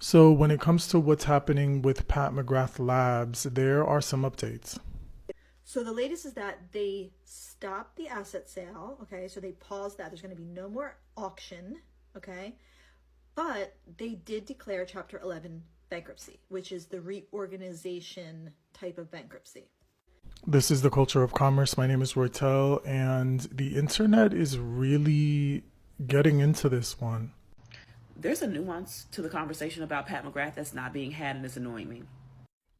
So when it comes to what's happening with Pat McGrath Labs, there are some updates. So the latest is that they stopped the asset sale. Okay, so they paused that. There's going to be no more auction. Okay, but they did declare Chapter 11 bankruptcy, which is the reorganization type of bankruptcy. This is the Culture of Commerce. My name is Roytel, and the internet is really getting into this one. There's a nuance to the conversation about Pat McGrath that's not being had, and it's annoying me.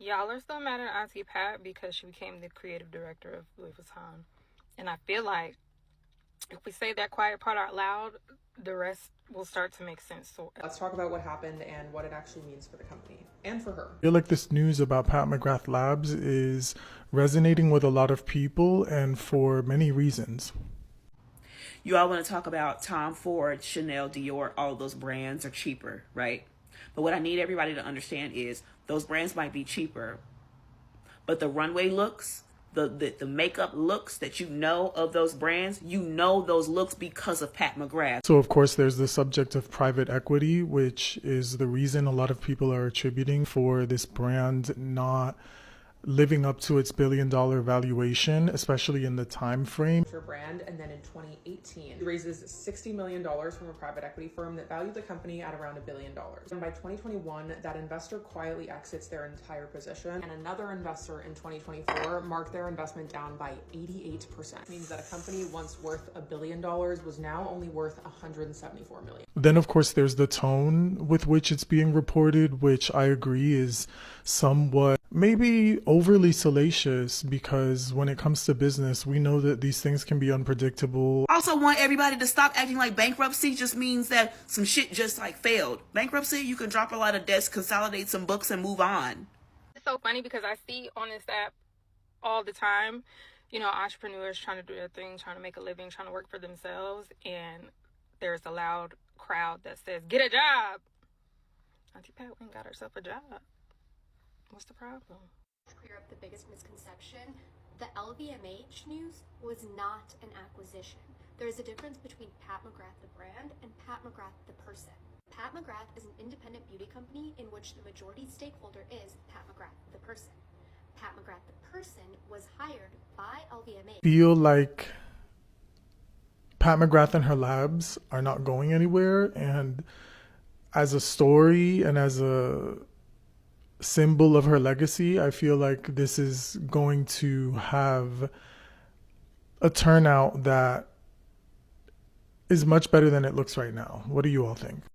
Y'all are still mad at Auntie Pat because she became the creative director of Louis Vuitton. And I feel like if we say that quiet part out loud, the rest will start to make sense. So let's talk about what happened and what it actually means for the company and for her. I feel like this news about Pat McGrath Labs is resonating with a lot of people and for many reasons. You all want to talk about Tom Ford, Chanel, Dior, all of those brands are cheaper, right? But what I need everybody to understand is those brands might be cheaper, but the runway looks, the makeup looks that you know of those brands, you know those looks because of Pat McGrath. So of course there's the subject of private equity, which is the reason a lot of people are attributing for this brand not living up to its billion-dollar valuation, especially in the time frame. Her brand, and then in 2018, it raises $60 million from a private equity firm that valued the company at around $1 billion. And by 2021, that investor quietly exits their entire position, and another investor in 2024 marked their investment down by 88%. It means that a company once worth $1 billion was now only worth $174 million. Then, of course, there's the tone with which it's being reported, which I agree is somewhat maybe overly salacious, because when it comes to business, we know that these things can be unpredictable. Also want everybody to stop acting like bankruptcy just means that some shit just like failed. Bankruptcy, you can drop a lot of debts, consolidate some books, and move on. it's so funny because I see on this app all the time, entrepreneurs trying to do their thing, trying to make a living, trying to work for themselves. And there's a loud crowd that says, get a job. Auntie Pat went and got herself a job. What's the problem? To clear up the biggest misconception, the LVMH news was not an acquisition. There is a difference between Pat McGrath the brand and Pat McGrath the person. Pat McGrath is an independent beauty company in which the majority stakeholder is Pat McGrath the person. Pat McGrath the person was hired by LVMH. Feel like Pat McGrath and her labs are not going anywhere, and as a story and as a symbol of her legacy, I feel like this is going to have a turnout that is much better than it looks right now. What do you all think?